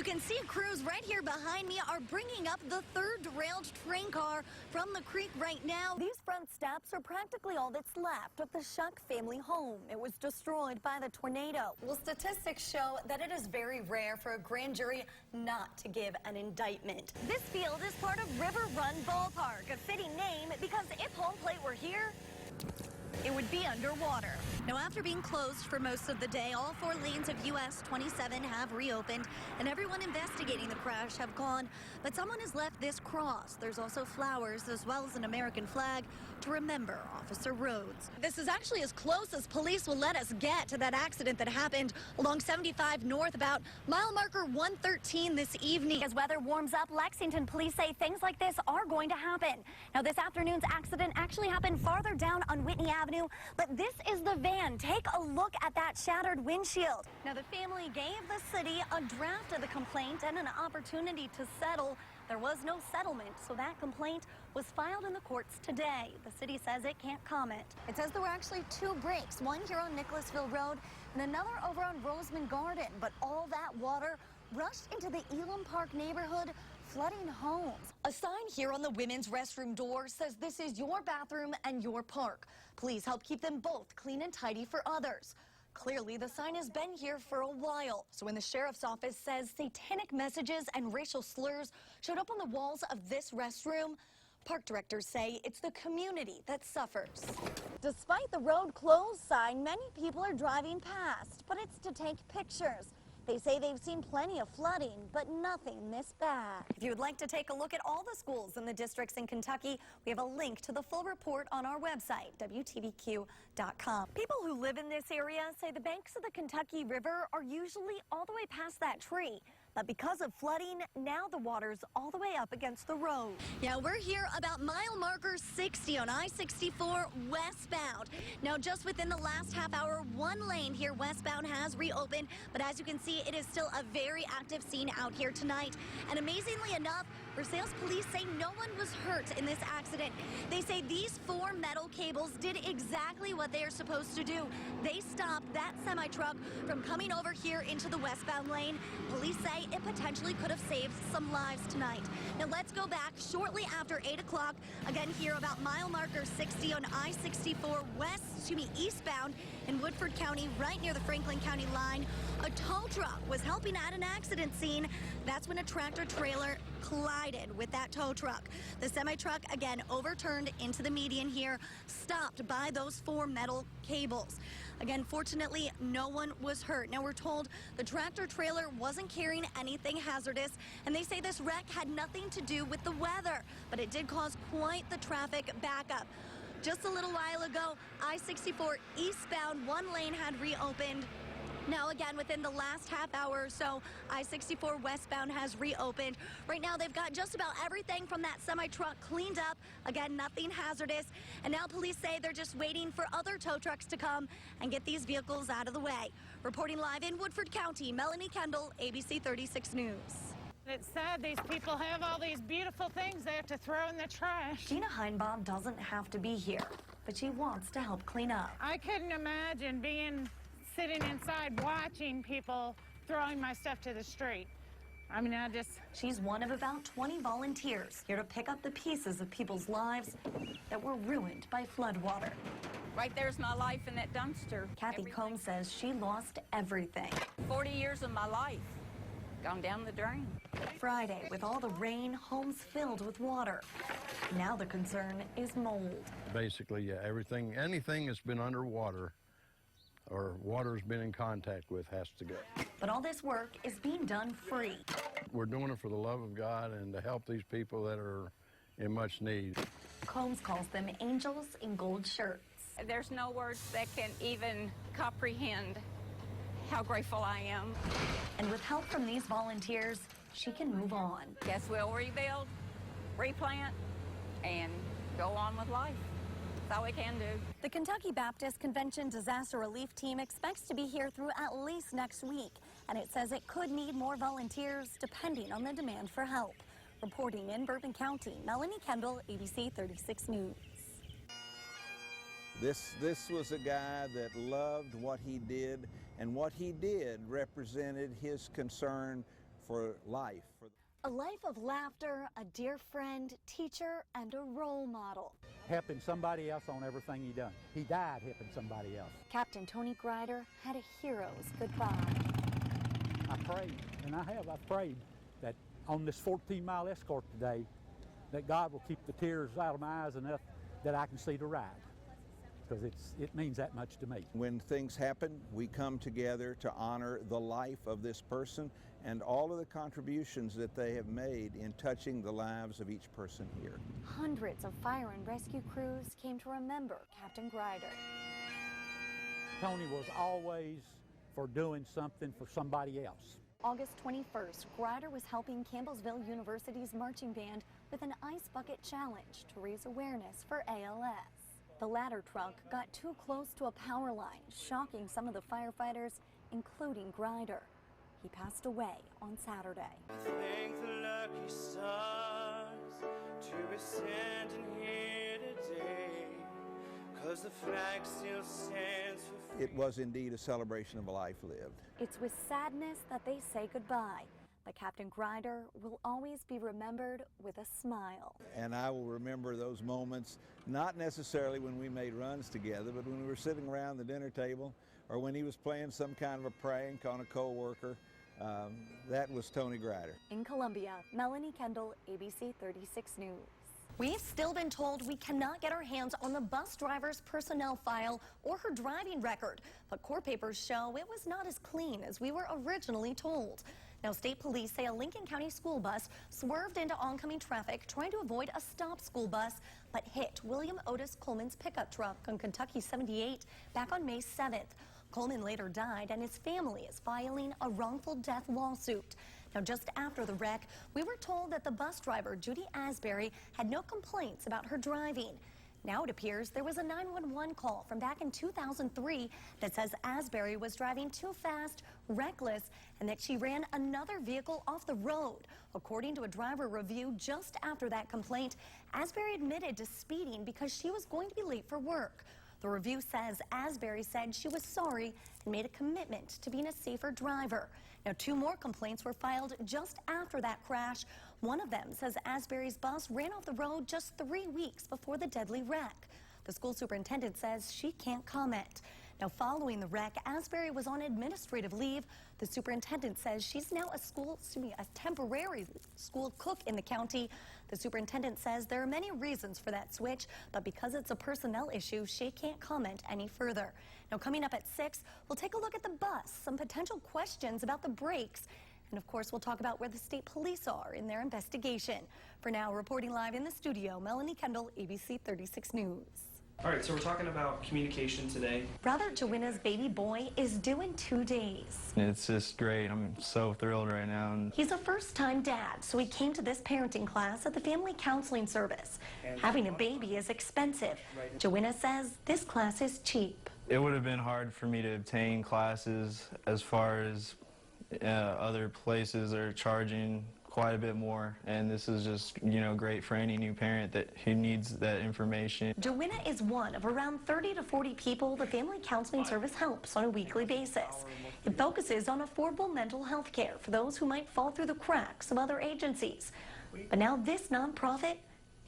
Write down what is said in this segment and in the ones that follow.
can see crews right here behind me are bringing up the third derailed train car from the creek right now. These front steps are practically all that's left of the Shuck family home. It was destroyed by the tornado. Well, statistics show that it is very rare for a grand jury not to give an indictment. This field is part of River Run Ballpark, a fitting name because if home plate were here, it would be underwater. Now, after being closed for most of the day, all 4 lanes of US 27 have reopened, and everyone investigating the crash have gone. But someone has left this cross. There's also flowers as well as an American flag to remember Officer Rhodes. This is actually as close as police will let us get to that accident that happened along 75 North about mile marker 113 this evening. As weather warms up, Lexington police say things like this are going to happen. Now, this afternoon's accident actually happened farther down on Whitney Avenue, but this is the van. Take a look at that shattered windshield. Now, the family gave the city a draft of the complaint and an opportunity to settle. There was no settlement, so that complaint was filed in the courts today. The city says it can't comment. It says there were actually 2 breaks, one here on Nicholasville Road and another over on Roseman Garden, but all that water rushed into the Elam Park neighborhood, flooding homes. A sign here on the women's restroom door says this is your bathroom and your park. Please help keep them both clean and tidy for others. Clearly, the sign has been here for a while. So when the sheriff's office says satanic messages and racial slurs showed up on the walls of this restroom, park directors say it's the community that suffers. Despite the road closed sign, many people are driving past, but it's to take pictures. They say they've seen plenty of flooding, but nothing this bad. If you would like to take a look at all the schools in the districts in Kentucky, we have a link to the full report on our website, WTVQ.com. People who live in this area say the banks of the Kentucky River are usually all the way past that tree. But because of flooding, now the water's all the way up against the road. Yeah, we're here about mile marker 60 on I-64 westbound. Now, just within the last half hour, 1 lane here westbound has reopened. But as you can see, it is still a very active scene out here tonight. And amazingly enough, Versailles police say no one was hurt in this accident. They say these 4 metal cables did exactly what they are supposed to do. They stopped that semi-truck from coming over here into the westbound lane. Police say it potentially could have saved some lives tonight. Now let's go back shortly after 8 o'clock. Again here about mile marker 60 on I-64 eastbound in Woodford County, right near the Franklin County line. A tow truck was helping at an accident scene. That's when a tractor trailer collided with that tow truck. The semi-truck again overturned into the median here, stopped by those 4 metal cables. Again, fortunately, no one was hurt. Now, we're told the tractor trailer wasn't carrying anything hazardous, and they say this wreck had nothing to do with the weather, but it did cause quite the traffic backup. Just a little while ago, I-64 eastbound, 1 lane had reopened. Now, again, within the last half hour or so, I-64 westbound has reopened. Right now, they've got just about everything from that semi-truck cleaned up. Again, nothing hazardous. And now police say they're just waiting for other tow trucks to come and get these vehicles out of the way. Reporting live in Woodford County, Melanie Kendall, ABC 36 News. It's sad these people have all these beautiful things they have to throw in the trash. Gina Heinbaum doesn't have to be here, but she wants to help clean up. I couldn't imagine sitting inside watching people throwing my stuff to the street. I mean, She's one of about 20 volunteers here to pick up the pieces of people's lives that were ruined by floodwater. Right there's my life in that dumpster. Kathy Combs says she lost everything. 40 years of my life gone down the drain. Friday, with all the rain, homes filled with water. Now the concern is mold. Basically, yeah, anything that's been underwater or water's been in contact with has to go. But all this work is being done free. We're doing it for the love of God and to help these people that are in much need. Combs calls them angels in gold shirts. There's no words that can even comprehend how grateful I am. And with help from these volunteers, she can move on. Guess we'll rebuild, replant, and go on with life. That's all we can do. The Kentucky Baptist Convention Disaster Relief Team expects to be here through at least next week, and it says it could need more volunteers depending on the demand for help. Reporting in Bourbon County, Melanie Kendall, ABC 36 News. This was a guy that loved what he did, and what he did represented his concern for life. A life of laughter, a dear friend, teacher, and a role model. Helping somebody else on everything he done. He died helping somebody else. Captain Tony Grider had a hero's goodbye. I prayed, and I've prayed that on this 14-mile escort today, that God will keep the tears out of my eyes enough that I can see the ride, because it means that much to me. When things happen, we come together to honor the life of this person and all of the contributions that they have made in touching the lives of each person here. Hundreds of fire and rescue crews came to remember Captain Grider. Tony was always for doing something for somebody else. August 21st, Grider was helping Campbellsville University's marching band with an ice bucket challenge to raise awareness for ALS. The ladder truck got too close to a power line, shocking some of the firefighters, including Grider. He passed away on Saturday. Thank the lucky stars to be standing here today, 'cause the flag still stands for freedom. It was indeed a celebration of a life lived. It's with sadness that they say goodbye, but Captain Grider will always be remembered with a smile. And I will remember those moments, not necessarily when we made runs together, but when we were sitting around the dinner table, or when he was playing some kind of a prank on a co-worker. That was Tony Grider. In Columbia, Melanie Kendall, ABC 36 News. We've still been told we cannot get our hands on the bus driver's personnel file or her driving record, but court papers show it was not as clean as we were originally told. Now, state police say a Lincoln County school bus swerved into oncoming traffic trying to avoid a stopped school bus, but hit William Otis Coleman's pickup truck on Kentucky 78 back on May 7th. Coleman later died, and his family is filing a wrongful death lawsuit. Now, just after the wreck, we were told that the bus driver, Judy Asbury, had no complaints about her driving. Now it appears there was a 911 call from back in 2003 that says Asbury was driving too fast, reckless, and that she ran another vehicle off the road. According to a driver review just after that complaint, Asbury admitted to speeding because she was going to be late for work. The review says Asbury said she was sorry and made a commitment to being a safer driver. Now, 2 more complaints were filed just after that crash. One of them says Asbury's bus ran off the road just 3 weeks before the deadly wreck. The school superintendent says she can't comment. Now, following the wreck, Asbury was on administrative leave. The superintendent says she's now a temporary school cook in the county. The superintendent says there are many reasons for that switch, but because it's a personnel issue, she can't comment any further. Now, coming up at 6, we'll take a look at the bus, some potential questions about the brakes, and of course, we'll talk about where the state police are in their investigation. For now, reporting live in the studio, Melanie Kendall, ABC 36 News. All right, so we're talking about communication today. Robert Joanna's baby boy is due in 2 days. It's just great. I'm so thrilled right now. He's a first-time dad, so he came to this parenting class at the family counseling service. Having a baby is expensive. Joanna says this class is cheap. It would have been hard for me to obtain classes as far as other places are charging quite a bit more, and this is just, great for any new parent who needs that information. Joanna is one of around 30 to 40 people the family counseling service helps on a weekly basis. It focuses on affordable mental health care for those who might fall through the cracks of other agencies. But now this nonprofit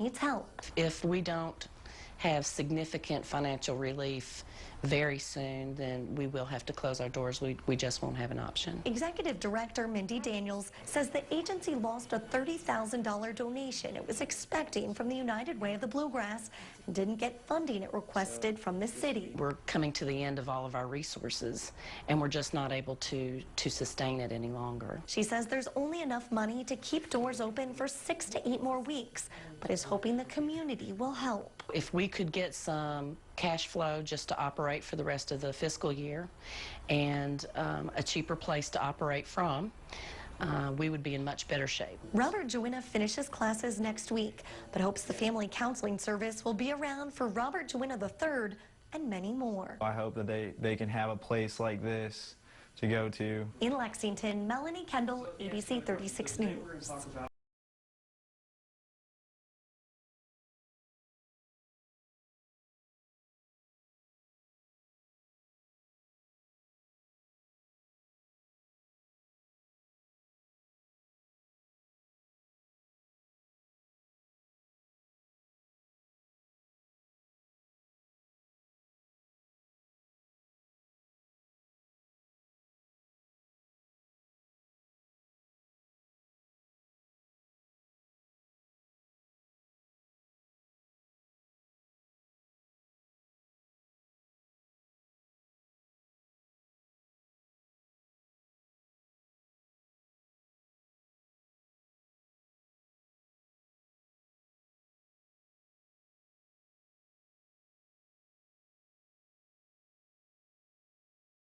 needs help. If we don't have significant financial relief very soon, then we will have to close our doors. We just won't have an option. Executive Director Mindy Daniels says the agency lost a $30,000 donation it was expecting from the United Way of the Bluegrass and didn't get funding it requested from the city. We're coming to the end of all of our resources, and we're just not able to sustain it any longer. She says there's only enough money to keep doors open for 6 to 8 more weeks, but is hoping the community will help. If we could get some cash flow just to operate for the rest of the fiscal year and a cheaper place to operate from, we would be in much better shape. Robert Joanna finishes classes next week, but hopes the family counseling service will be around for Robert Joanna III and many more. I hope that they can have a place like this to go to. In Lexington, Melanie Kendall, ABC 36 News.